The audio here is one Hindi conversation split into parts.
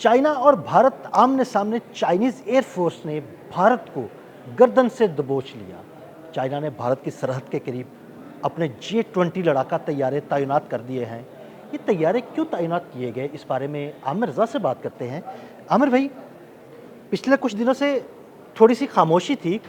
चाइना और भारत आमने सामने। चाइनीज़ एयरफोर्स ने भारत को गर्दन से दबोच लिया। चाइना ने भारत की सरहद के करीब अपने J-20 लड़ाका तैयारे तैनात कर दिए हैं। ये तैयारे क्यों तैनात किए गए, इस बारे में आमिर रज़ा से बात करते हैं। आमिर भाई, पिछले कुछ दिनों से थोड़ी सी खामोशी थी,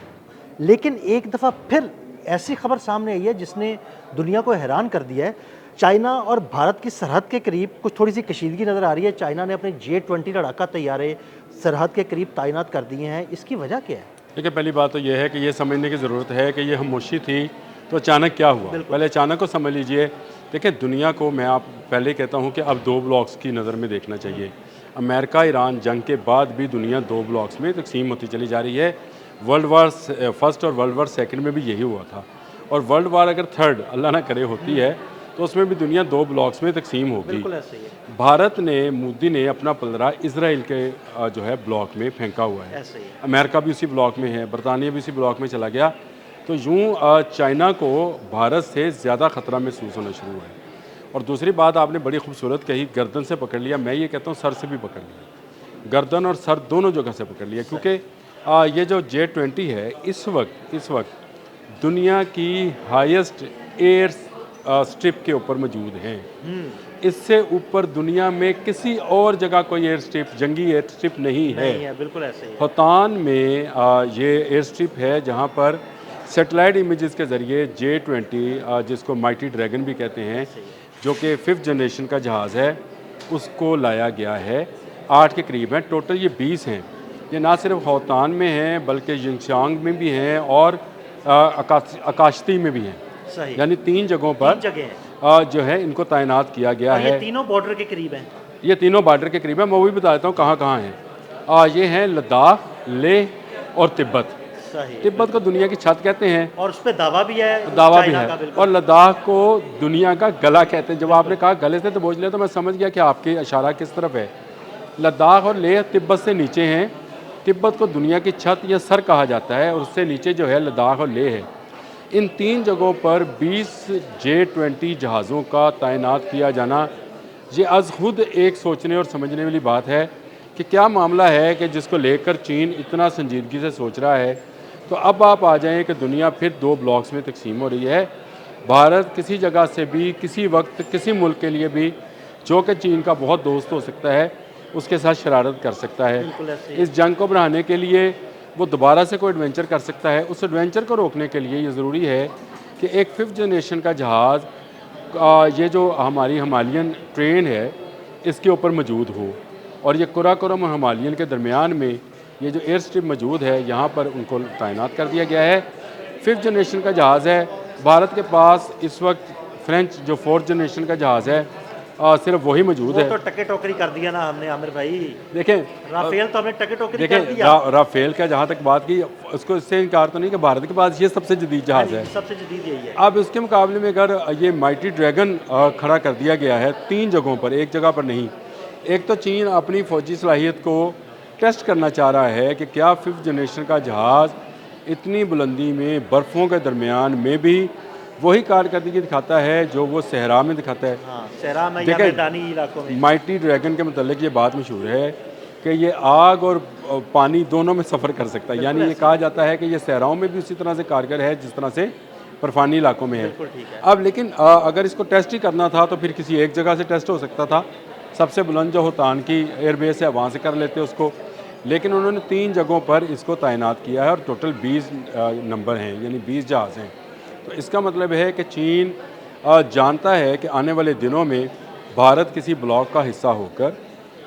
लेकिन एक दफ़ा फिर ऐसी खबर सामने आई है जिसने दुनिया को हैरान कर दिया है। चाइना और भारत की सरहद के करीब कुछ थोड़ी सी कशीदगी नज़र आ रही है। चाइना ने अपने J-20 लड़ाका तैयारे सरहद के करीब तैनात कर दिए हैं। इसकी वजह क्या है? देखिए, पहली बात तो ये है कि ये समझने की ज़रूरत है कि ये खामोशी थी तो अचानक क्या हुआ। पहले अचानक को समझ लीजिए। देखिए, दुनिया को मैं आप पहले कहता हूँ कि अब दो ब्लॉक्स की नज़र में देखना चाहिए। अमेरिका ईरान जंग के बाद भी दुनिया दो ब्लॉक्स में तकसीम होती चली जा रही है। वर्ल्ड वार फर्स्ट और वर्ल्ड वार सेकंड में भी यही हुआ था, और वर्ल्ड वार अगर थर्ड अल्लाह ना करे होती है तो उसमें भी दुनिया दो ब्लॉक्स में तकसीम होगी। बिल्कुल ऐसे ही है। भारत ने, मोदी ने अपना पलड़ा इसराइल के जो है ब्लॉक में फेंका हुआ है। ऐसे ही है। अमेरिका भी उसी ब्लॉक में है, बरतानिया भी उसी ब्लॉक में चला गया। तो यूँ चाइना को भारत से ज़्यादा ख़तरा महसूस होना शुरू हुआ है। और दूसरी बात आपने बड़ी खूबसूरत कही, गर्दन से पकड़ लिया। मैं ये कहता हूँ सर से भी पकड़ लिया, गर्दन और सर दोनों जगह से पकड़ लिया। क्योंकि ये जो J-20 है इस वक्त दुनिया की हाईएस्ट एयर स्ट्रिप के ऊपर मौजूद हैं। इससे ऊपर दुनिया में किसी और जगह कोई एयर स्ट्रिप, जंगी एयर स्ट्रिप नहीं है। बिल्कुल ऐसे ही है। होतान में ये एयर स्ट्रिप है जहाँ पर सैटेलाइट इमेजेस के ज़रिए J-20, जिसको माइटी ड्रैगन भी कहते हैं, जो कि 5th जनरेशन का जहाज़ है, उसको लाया गया है। 8 के करीब हैं, टोटल ये 20 हैं। ये ना सिर्फ होतान में हैं बल्कि यिंगचांग में भी हैं और आकाशती में भी हैं। सही। यानी 3 जगहों पर जो है इनको तैनात किया गया है। ये तीनों बॉर्डर के करीब हैं। ये तीनों बॉर्डर के करीब है। मैं वो भी बता देता हूँ कहाँ कहाँ हैं। ये हैं लद्दाख, लेह और तिब्बत। तिब्बत को दुनिया की छत कहते हैं और उस पर दावा भी है। दावा भी है। और लद्दाख को दुनिया का गला कहते हैं। जब आपने कहा गले से तो बोझ लिया तो मैं समझ गया कि आपके इशारा किस तरफ है। लद्दाख और लेह तिब्बत से नीचे हैं। तिब्बत को दुनिया की छत या सर कहा जाता है, और उससे नीचे जो है लद्दाख और लेह है। इन 3 जगहों पर 20 J-20 जहाज़ों का तैनात किया जाना, ये आज खुद एक सोचने और समझने वाली बात है कि क्या मामला है कि जिसको लेकर चीन इतना संजीदगी से सोच रहा है। तो अब आप आ जाएं कि दुनिया फिर 2 ब्लॉक्स में तकसीम हो रही है। भारत किसी जगह से भी, किसी वक्त, किसी मुल्क के लिए भी, जो कि चीन का बहुत दोस्त हो सकता है, उसके साथ शरारत कर सकता है। इस जंग को बढ़ाने के लिए वो दोबारा से कोई एडवेंचर कर सकता है। उस एडवेंचर को रोकने के लिए ये ज़रूरी है कि एक 5th जनरेशन का जहाज़, ये जो हमारी हिमालयन ट्रेन है, इसके ऊपर मौजूद हो। और ये कुराकोरम और हिमालयन के दरमियान में ये जो एयर स्ट्रिप मौजूद है, यहाँ पर उनको तैनात कर दिया गया है। 5th जनरेशन का जहाज़ है। भारत के पास इस वक्त फ्रेंच जो 4th जनरेशन का जहाज़ है, सिर्फ वही मौजूद है। तो टके टोकरी कर दिया ना हमने आमिर भाई। देखें, राफेल तो हमने टके टोकरी कर देखें, दिया। राफेल का जहाँ तक बात की, उसको इससे इनकार तो नहीं कि भारत के पास ये सबसे जदीद जहाज़ है। सबसे जदीद यही है। अब उसके मुकाबले में अगर ये माइटी ड्रैगन खड़ा कर दिया गया है 3 जगहों पर, एक जगह पर नहीं। एक तो चीन अपनी फ़ौजी सलाहियत को टेस्ट करना चाह रहा है कि क्या 5th जनरेशन का जहाज़ इतनी बुलंदी में, बर्फ़ों के दरमियान में भी वही कारकर्दगी दिखाता है जो वो सहरा में दिखाता है। सहरा में या मैदानी इलाकों में। माइटी ड्रैगन के मतलब ये बात मशहूर है कि ये आग और पानी दोनों में सफ़र कर सकता है। यानी ये कहा जाता है कि ये सहराओं में भी उसी तरह से कारगर है जिस तरह से बर्फानी इलाकों में है। अब लेकिन अगर इसको टेस्ट ही करना था तो फिर किसी एक जगह से टेस्ट हो सकता था। सबसे बुलंद जो होतान की एयरबेस है वहाँ से कर लेते उसको, लेकिन उन्होंने 3 जगहों पर इसको तैनात किया है और टोटल 20 नंबर हैं, यानी 20 जहाज़ हैं। तो इसका मतलब है कि चीन जानता है कि आने वाले दिनों में भारत किसी ब्लॉक का हिस्सा होकर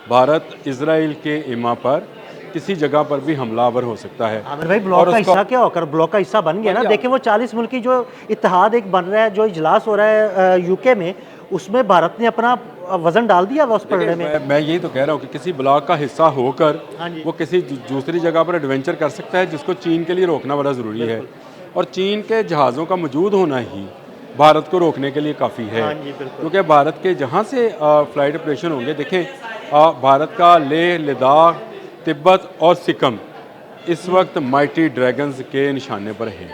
भारत इजराइल के इमा पर किसी जगह पर भी हमलावर हो सकता है। आमिर भाई, ब्लॉक का हिस्सा क्या होकर ब्लॉक का हिस्सा बन गया ना। देखिए, वो 40 मुल्क की जो इत्तेहाद एक बन रहा है, जो इजलास हो रहा है यूके में, उसमें भारत ने अपना वजन डाल दिया उस पलड़े में। मैं यही तो कह रहा हूँ कि किसी ब्लॉक का हिस्सा होकर वो किसी दूसरी जगह पर एडवेंचर कर सकता है, जिसको चीन के लिए रोकना बड़ा ज़रूरी है। और चीन के जहाज़ों का मौजूद होना ही भारत को रोकने के लिए काफ़ी है। क्योंकि भारत के जहाँ से फ़्लाइट ऑपरेशन होंगे, देखें, भारत का लेह, लद्दाख, तिब्बत और सिक्किम इस वक्त माइटी ड्रैगन्स के निशाने पर है।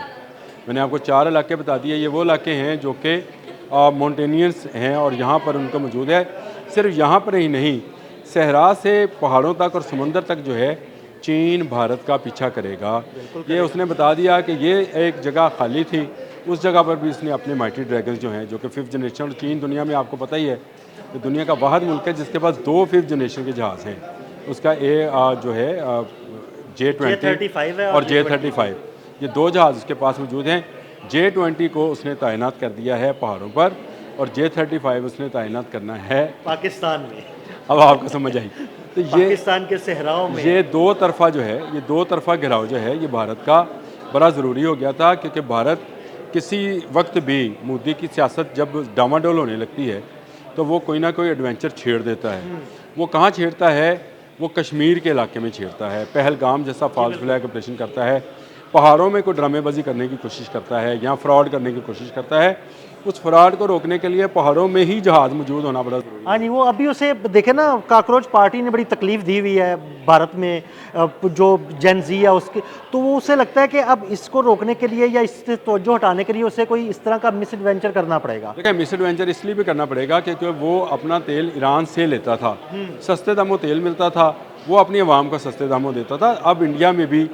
मैंने आपको 4 इलाके बता दिए। ये वो इलाके हैं जो कि माउंटेनियर्स हैं और यहाँ पर उनका मौजूद है। सिर्फ यहाँ पर ही नहीं, सहरा से पहाड़ों तक और समंदर तक जो है चीन भारत का पीछा करेगा। ये उसने बता दिया कि ये एक जगह खाली थी, उस जगह पर भी इसने अपने माइटी ड्रैगन जो हैं, जो कि 5th जनरेशन, और चीन दुनिया में आपको पता ही है कि दुनिया का वाहिद मुल्क है जिसके पास 2 5th जनरेशन के जहाज़ हैं। उसका जो है J-20 और J-35, ये 2 जहाज़ उसके पास मौजूद हैं। J-20 को उसने तैनात कर दिया है पहाड़ों पर, और J-35 उसने तैनात करना है पाकिस्तान में। अब आपको समझ आई। तो ये पाकिस्तान के सहराओं में ये दो तरफा जो है, ये 2 तरफा घिराव जो है, ये भारत का बड़ा ज़रूरी हो गया था, क्योंकि भारत किसी वक्त भी मोदी की सियासत जब डामाडोल होने लगती है तो वो कोई ना कोई एडवेंचर छेड़ देता है। वो कहाँ छेड़ता है? वो कश्मीर के इलाके में छेड़ता है, पहलगाम जैसा फॉल्स फ्लैग ऑपरेशन करता है, पहाड़ों में कोई ड्रामेबाजी करने की कोशिश करता है या फ्रॉड करने की कोशिश करता है। उस फ्रॉड को रोकने के लिए पहाड़ों में ही जहाज़ मौजूद होना बड़ा ज़रूरी है। हाँ जी, वो अभी उसे देखे ना, काकरोच पार्टी ने बड़ी तकलीफ दी हुई है भारत में, जो जेन जी है उसके, तो वो उसे लगता है कि अब इसको रोकने के लिए या इससे तवज्जो हटाने के लिए उसे कोई इस तरह का मिस एडवेंचर करना पड़ेगा। देखिए, मिस एडवेंचर इसलिए भी करना पड़ेगा क्योंकि वो अपना तेल ईरान से लेता था, सस्ते दामों तेल मिलता था, वो अपनी आवाम को सस्ते दामों देता था। अब इंडिया में भी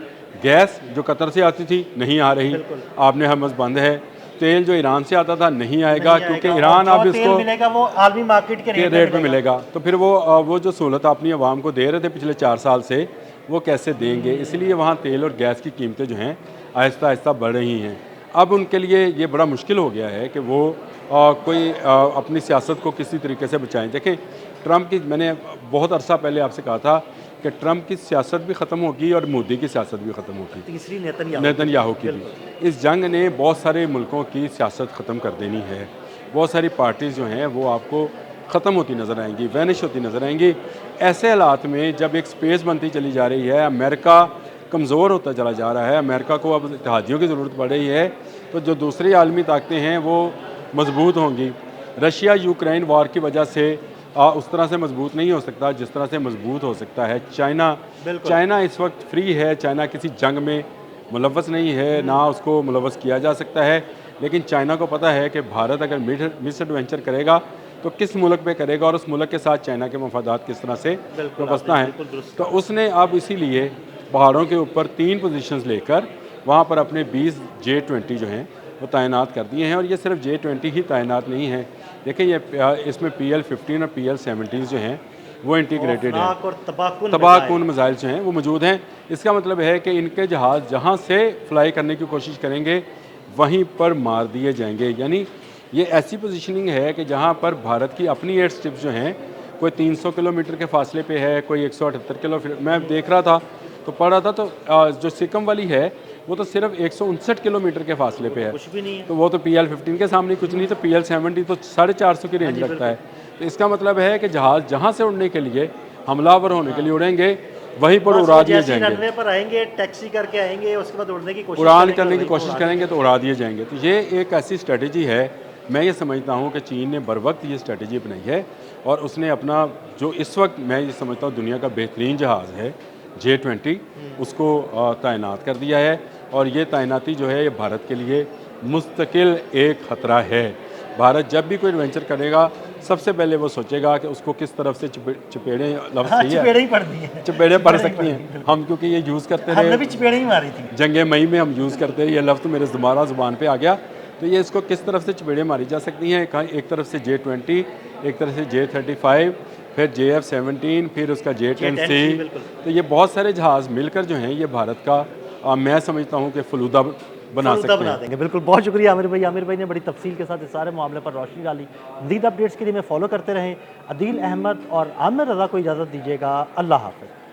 गैस जो कतर से आती थी नहीं आ रही, आपने हमस बंद है। तेल जो ईरान से आता था नहीं आएगा, क्योंकि ईरान अब इसको मिलेगा वो आलमी मार्केट के रेट पे मिलेगा। तो फिर वो जो सहूलत अपनी आवाम को दे रहे थे पिछले 4 साल से, वो कैसे देंगे? इसलिए वहाँ तेल और गैस की कीमतें जो हैं आहिस्ता आहिस्ता बढ़ रही हैं। अब उनके लिए ये बड़ा मुश्किल हो गया है कि वो कोई अपनी सियासत को किसी तरीके से बचाएं। देखें, ट्रंप की, मैंने बहुत अरसा पहले आपसे कहा था कि ट्रंप की सियासत भी ख़त्म होगी और मोदी की सियासत भी ख़त्म होगी, तीसरी नेतन्याहू की भी। इस जंग ने बहुत सारे मुल्कों की सियासत ख़त्म कर देनी है। बहुत सारी पार्टीज़ जो हैं वो आपको ख़त्म होती नज़र आएंगी, वैनिश होती नज़र आएंगी। ऐसे हालात में जब एक स्पेस बनती चली जा रही है, अमेरिका कमज़ोर होता चला जा रहा है, अमेरिका को अब इत्तेहादियों की ज़रूरत पड़ रही है, तो जो दूसरी आलमी ताकतें हैं वो मजबूत होंगी। रशिया यूक्रेन वॉर की वजह से उस तरह से मजबूत नहीं हो सकता जिस तरह से मजबूत हो सकता है चाइना इस वक्त फ्री है। चाइना किसी जंग में मुलव्वस नहीं है, ना उसको मुलव्वस किया जा सकता है। लेकिन चाइना को पता है कि भारत अगर मिस एडवेंचर करेगा तो किस मुल्क पे करेगा और उस मुल्क के साथ चाइना के मफादात किस तरह से वाबस्ता हैं। तो उसने अब इसीलिए पहाड़ों के ऊपर 3 पोजीशंस लेकर वहाँ पर अपने 20 J-20 जो हैं वो तैनात कर दिए हैं। और ये सिर्फ J-20 ही तैनात नहीं है, देखिए ये इसमें PL-15 और PL-17 जो हैं वो इंटीग्रेटेड हैं, और तबाहकुन मिसाइल जो हैं वो मौजूद हैं। इसका मतलब है कि इनके जहाज़ जहाँ से फ्लाई करने की कोशिश करेंगे वहीं पर मार दिए जाएंगे। यानी ये ऐसी पोजीशनिंग है कि जहाँ पर भारत की अपनी एयर स्ट्रिप्स जो हैं कोई 300 किलोमीटर के फासले पे है, कोई 178 किलोमीटर। मैं देख रहा था तो पढ़ रहा था, तो जो सिक्किम वाली है वो तो सिर्फ 159 किलोमीटर के फासले पे है, कुछ भी नहीं है। तो वो तो PL-15 के सामने कुछ नहीं, तो PL-70 तो 450 की रेंज रखता है। तो इसका मतलब है कि जहाज़ जहाँ से उड़ने के लिए, हमलावर होने के लिए उड़ेंगे वहीं पर उड़ा दिए जाएंगे। रनवे पर आएंगे, टैक्सी करके आएंगे, उसके बाद उड़ने की कोशिश उड़ान करने की कोशिश करेंगे तो उड़ा दिए जाएंगे। तो ये एक ऐसी स्ट्रेटजी है, मैं ये समझता हूँ कि चीन ने बर वक्त ये स्ट्रेटजी अपनाई है और उसने अपना जो इस वक्त मैं ये समझता हूँ दुनिया का बेहतरीन जहाज़ है J-20 उसको तैनात कर दिया है। और ये तैनाती जो है ये भारत के लिए मुस्तकिल एक ख़तरा है। भारत जब भी कोई एडवेंचर करेगा सबसे पहले वो सोचेगा कि उसको किस तरफ से चपेड़े लफ्ज़ सही है, चपेड़े ही पड़ती हैं, चपेड़े पड़ सकती हैं हम, क्योंकि ये यूज़ करते रहे, हमने भी चपेड़े ही मारी थी। जंगे मई में हम यूज़ करते रहे, ये लफ्ज़ मेरे ज़ुबान पे आ गया। तो ये इसको किस तरफ से चपेड़े मारी जा सकती हैं? एक तरफ से J-20, एक तरफ से J-35, फिर JF-17, फिर उसका J-10C। तो ये बहुत सारे जहाज़ मिलकर जो हैं ये भारत का मैं समझता हूँ कि फलूदा बना देंगे। बिल्कुल, बहुत शुक्रिया आमिर भाई ने बड़ी तफसील के साथ इस सारे मामले पर रोशनी डाली। मज़ीद अपडेट्स के लिए मैं फॉलो करते रहें। अदील अहमद और आमिर रज़ा को इजाज़त दीजिएगा। अल्लाह हाफ़िज़।